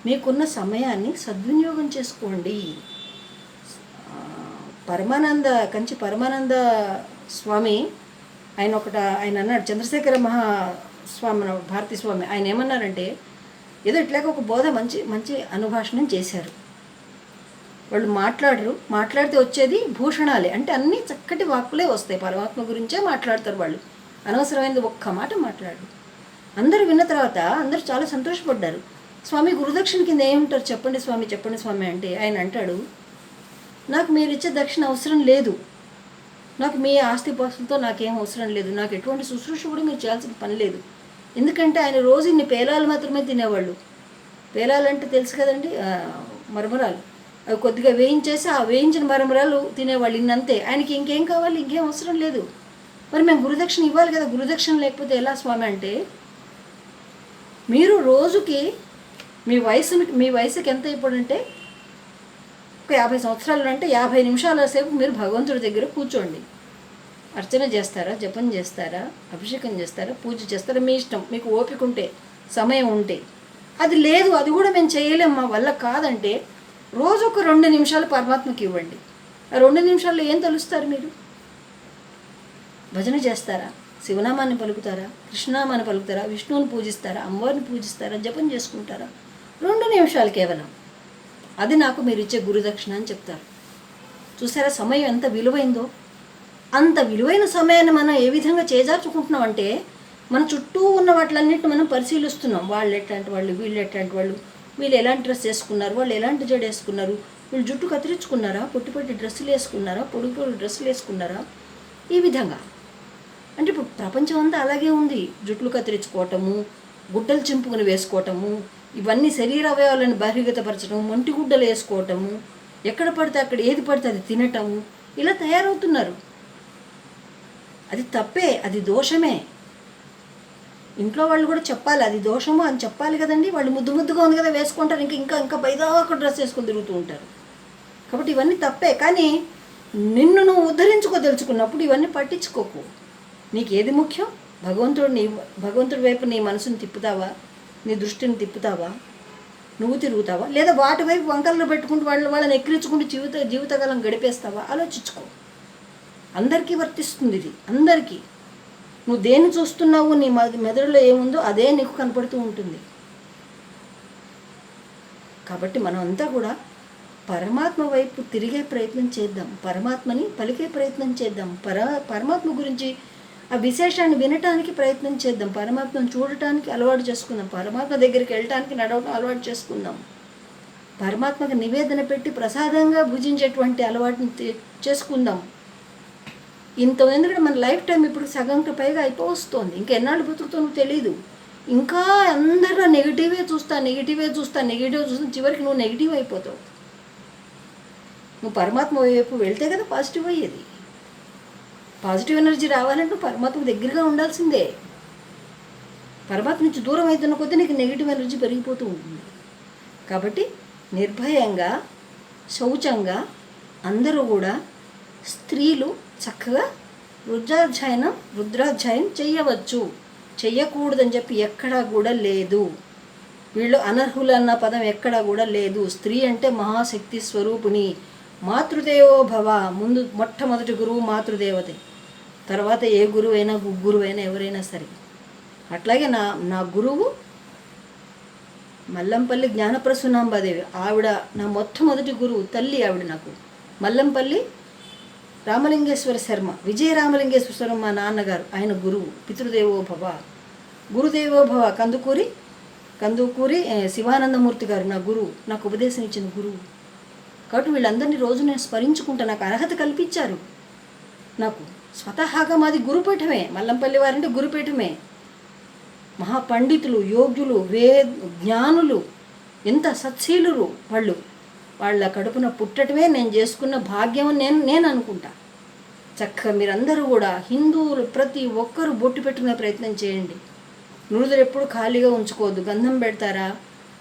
A: మీకున్న సమయాన్ని సద్వినియోగం చేసుకోండి. కంచి పరమానంద స్వామి ఆయన అన్నాడు, చంద్రశేఖర మహాస్వామి, భారతీ స్వామి, ఆయన ఏమన్నారంటే, ఏదో ఇట్లాగ ఒక బోధ మంచి అనుభాషణం చేశారు. వాళ్ళు మాట్లాడితే వచ్చేది భూషణాలే, అంటే అన్నీ చక్కటి వాక్కులే వస్తాయి. పరమాత్మ గురించే మాట్లాడతారు వాళ్ళు, అనవసరమైనది ఒక్క మాట మాట్లాడు. అందరూ విన్న తర్వాత అందరూ చాలా సంతోషపడ్డారు. స్వామి గురుదక్షిణ కింద ఏముంటారు చెప్పండి స్వామి అంటే ఆయన అంటాడు, నాకు మీరు ఇచ్చే దక్షిణ అవసరం లేదు, నాకు మీ ఆస్తిపాస్తులతో నాకేం అవసరం లేదు, నాకు ఎటువంటి శుశ్రూష కూడా మీరు చేయాల్సిన పని లేదు. ఎందుకంటే ఆయన రోజు ఇన్ని పేలాలు మాత్రమే తినేవాళ్ళు. పేలాలంటే తెలుసు కదండి, మరమరాలు. అవి కొద్దిగా వేయించేసి ఆ వేయించిన మరమరాలు తినేవాళ్ళు ఇన్నంతే. ఆయనకి ఇంకేం కావాలి, ఇంకేం అవసరం లేదు. మరి మేము గురుదక్షిణ ఇవ్వాలి కదా, గురుదక్షిణ లేకపోతే ఎలా స్వామి అంటే, మీరు రోజుకి మీ వయసుకి ఎంత ఇప్పుడంటే ఒక 50 సంవత్సరాలు అంటే 50 నిమిషాల సేపు మీరు భగవంతుడి దగ్గర కూర్చోండి. అర్చన చేస్తారా, జపం చేస్తారా, అభిషేకం చేస్తారా, పూజ చేస్తారా, మీ ఇష్టం. మీకు ఓపిక ఉంటే, సమయం ఉంటే. అది లేదు, అది కూడా మేము చేయలేం, మా వల్ల కాదంటే రోజు ఒక 2 నిమిషాలు పరమాత్మకి ఇవ్వండి. ఆ 2 నిమిషాల్లో ఏం తెలుస్తారు మీరు? భజన చేస్తారా, శివనామాన్ని పలుకుతారా, కృష్ణనామాన్ని పలుకుతారా, విష్ణువుని పూజిస్తారా, అమ్మవారిని పూజిస్తారా, జపం చేసుకుంటారా? 2 నిమిషాలు కేవలం. అది నాకు మీరు ఇచ్చే గురుదక్షిణ అని చెప్తారు. చూసారా సమయం ఎంత విలువైందో? అంత విలువైన సమయాన్ని మనం ఏ విధంగా చేజార్చుకుంటున్నాం అంటే, మన చుట్టూ ఉన్న వాటిలన్నింటిని మనం పరిశీలిస్తున్నాం. వాళ్ళు ఎట్లాంటి వాళ్ళు, వీళ్ళు ఎట్లాంటి వాళ్ళు, వీళ్ళు ఎలాంటి డ్రెస్ వేసుకున్నారు, వాళ్ళు ఎలాంటి జడ వేసుకున్నారు, వీళ్ళు జుట్టు కత్తిరించుకున్నారా, పొట్టి డ్రెస్సులు వేసుకున్నారా, పొడుగు డ్రెస్సులు వేసుకున్నారా, ఈ విధంగా. అంటే ఇప్పుడు ప్రపంచం అంతా అలాగే ఉంది. జుట్లు కత్తిరించుకోవటము, గుడ్డలు చింపుకుని వేసుకోవటము, ఇవన్నీ శరీర అవయవాలను బహిర్గతపరచడం, మొంటి గుడ్డలు వేసుకోవటము, ఎక్కడ పడితే అక్కడ ఏది పడితే అది తినటము, ఇలా తయారవుతున్నారు. అది తప్పే, అది దోషమే. ఇంట్లో వాళ్ళు కూడా చెప్పాలి అది దోషము అని చెప్పాలి కదండి. వాళ్ళు ముద్దుగా ఉంది కదా వేసుకుంటారు, ఇంకా పైదాకా డ్రెస్ వేసుకొని తిరుగుతూ ఉంటారు. కాబట్టి ఇవన్నీ తప్పే. కానీ నిన్ను నువ్వు ఉద్ధరించుకోదలుచుకున్నప్పుడు ఇవన్నీ పట్టించుకోకు. నీకు ఏది ముఖ్యం? భగవంతుడి వైపు నీ మనసుని తిప్పుతావా, నీ దృష్టిని తిప్పుతావా, నువ్వు తిరుగుతావా, లేదా వాటి వైపు వంకల్లో పెట్టుకుంటూ వాళ్ళని ఎక్కిరించుకుంటూ జీవితకాలం గడిపేస్తావా? ఆలోచించుకో. అందరికీ వర్తిస్తుంది ఇది, అందరికీ. నువ్వు దేన్ని చూస్తున్నావు, నీ మెదడులో ఏముందో అదే నీకు కనపడుతూ ఉంటుంది. కాబట్టి మనం అంతా కూడా పరమాత్మ వైపు తిరిగే ప్రయత్నం చేద్దాం, పరమాత్మని పలికే ప్రయత్నం చేద్దాం, పరమాత్మ గురించి ఆ విశేషాన్ని వినటానికి ప్రయత్నం చేద్దాం, పరమాత్మను చూడటానికి అలవాటు చేసుకుందాం, పరమాత్మ దగ్గరికి వెళ్ళటానికి నడవటం అలవాటు చేసుకుందాం, పరమాత్మకు నివేదన పెట్టి ప్రసాదంగా భుజించేటువంటి అలవాటుని చేసుకుందాం. ఎందుకంటే మన లైఫ్ టైం ఇప్పుడు సగంకి పైగా అయిపోవస్తుంది. ఇంకా ఎన్నాళ్ళు బతుకుతానో తెలీదు. ఇంకా అందరూ నెగిటివే చూస్తా చివరికి నువ్వు నెగిటివ్ అయిపోతావు. నువ్వు పరమాత్మ వైపు వెళ్తే కదా పాజిటివ్ అయ్యేది. పాజిటివ్ ఎనర్జీ రావాలంటే నువ్వు పరమాత్మ దగ్గరగా ఉండాల్సిందే. పరమాత్మ నుంచి దూరం అవుతున్న కొద్దీ నీకు నెగిటివ్ ఎనర్జీ పెరిగిపోతూ ఉంటుంది. కాబట్టి నిర్భయంగా, శౌచంగా అందరూ కూడా స్త్రీలు చక్కగా రుద్రాధ్యాయం చెయ్యవచ్చు. చెయ్యకూడదని చెప్పి ఎక్కడా కూడా లేదు. వీళ్ళు అనర్హులు అన్న పదం ఎక్కడా కూడా లేదు. స్త్రీ అంటే మహాశక్తి స్వరూపిణి. మాతృదేవో భవ. ముందు మొట్టమొదటి గురువు మాతృదేవతే, తర్వాత ఏ గురువైనా గురువైనా ఎవరైనా సరే. అట్లాగే నా గురువు మల్లంపల్లి జ్ఞానప్రసూనాంబాదేవి. ఆవిడ నా మొట్టమొదటి గురువు, తల్లి ఆవిడ నాకు. మల్లంపల్లి రామలింగేశ్వర శర్మ, విజయ రామలింగేశ్వర శర్మ మా నాన్నగారు, ఆయన గురువు. పితృదేవో భవ, గురుదేవో భవ. కందుకూరి శివానందమూర్తి గారు నా గురువు, నాకు ఉపదేశం ఇచ్చిన గురువు. కాబట్టి వీళ్ళందరినీ రోజు నేను స్మరించుకుంటా. నాకు అర్హత కల్పించారు. నాకు స్వతహాగా మాది గురుపీఠమే. మల్లంపల్లి వారంటే గురుపీఠమే. మహాపండితులు, యోగ్యులు, జ్ఞానులు, ఎంత సత్శీలురు వాళ్ళు. వాళ్ళ కడుపున పుట్టటమే నేను చేసుకున్న భాగ్యం నేను అనుకుంటా. చక్కగా మీరందరూ కూడా హిందువులు ప్రతి ఒక్కరూ బొట్టు పెట్టుకునే ప్రయత్నం చేయండి. నుదురు ఎప్పుడు ఖాళీగా ఉంచుకోవద్దు. గంధం పెడతారా,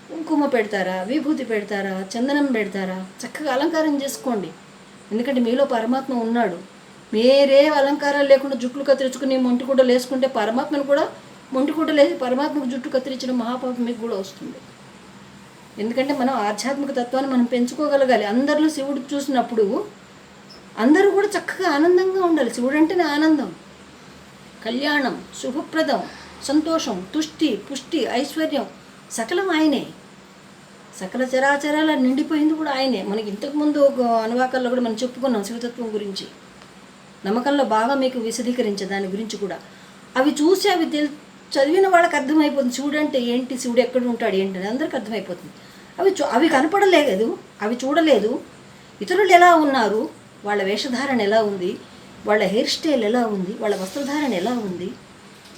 A: కుంకుమ పెడతారా, విభూతి పెడతారా, చందనం పెడతారా, చక్కగా అలంకారం చేసుకోండి. ఎందుకంటే మీలో పరమాత్మ ఉన్నాడు. మీరే అలంకారాలు లేకుండా జుట్లు కత్తిరించుకుని మొంటిగుడ్డలు వేసుకుంటే పరమాత్మను కూడా మొంటిగుడ్డలు వేసి పరమాత్మకు జుట్టు కత్తిరించిన మహాపాపం మీకు కూడా వస్తుంది. ఎందుకంటే మనం ఆధ్యాత్మిక తత్వాన్ని మనం పెంచుకోగలగాలి. అందరిలో శివుడు చూసినప్పుడు అందరూ కూడా చక్కగా ఆనందంగా ఉండాలి. శివుడు అంటేనే ఆనందం, కళ్యాణం, శుభప్రదం, సంతోషం, తుష్టి, పుష్టి, ఐశ్వర్యం సకలం ఆయనే. సకల చరాచరాల నిండిపోయింది కూడా ఆయనే. మనకి ఇంతకుముందు ఒక అనువాకాల్లో కూడా మనం చెప్పుకున్నాం శివతత్వం గురించి. నమ్మకంలో బాగా మీకు విశదీకరించే దాని గురించి కూడా. అవి చూసి చదివిన వాళ్ళకి అర్థమైపోతుంది శివుడు అంటే ఏంటి, శివుడు ఎక్కడ ఉంటాడు ఏంటి అని అందరికి అర్థమైపోతుంది. అవి కనపడలేదు, అవి చూడలేదు. ఇతరులు ఎలా ఉన్నారు, వాళ్ళ వేషధారణ ఎలా ఉంది, వాళ్ళ హెయిర్ స్టైల్ ఎలా ఉంది, వాళ్ళ వస్త్రధారణ ఎలా ఉంది,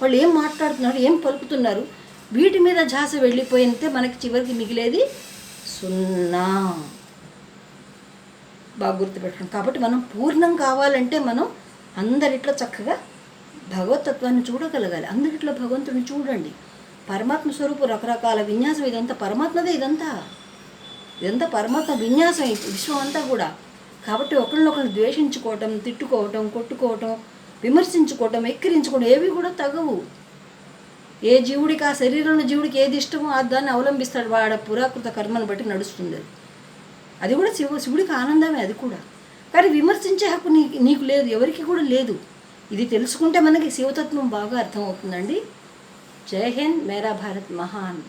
A: వాళ్ళు ఏం మాట్లాడుతున్నారు, ఏం పలుకుతున్నారు, వీటి మీద ఝాస వెళ్ళిపోయితే మనకి చివరికి మిగిలేది సున్నా. బాగా గుర్తుపెట్టుకోండి. కాబట్టి మనం పూర్ణం కావాలంటే మనం అందరిట్లో చక్కగా భగవతత్వాన్ని చూడగలగాలి. అందరిట్లో భగవంతుడిని చూడండి. పరమాత్మ స్వరూపు రకరకాల విన్యాసం, ఇదంతా పరమాత్మదే. ఇదంతా పరమాత్మ విన్యాసం, విశ్వం అంతా కూడా. కాబట్టి ఒకళ్ళనొకళ్ళు ద్వేషించుకోవటం, తిట్టుకోవటం, కొట్టుకోవటం, విమర్శించుకోవటం, ఎక్కిరించుకోవడం ఏవి కూడా తగవు. ఏ జీవుడికి, ఆ శరీరంలో జీవుడికి ఏది ఇష్టమో దాన్ని అవలంబిస్తాడు. వాడ పురాకృత కర్మను బట్టి నడుస్తుంది. అది కూడా శివుడికి ఆనందమే అది కూడా. కానీ విమర్శించే హక్కు నీకు లేదు, ఎవరికి కూడా లేదు. ఇది తెలుసుకుంటే మనకి శివతత్వం బాగా అర్థమవుతుందండి. జై హింద్, మేరా భారత్ మహాన్.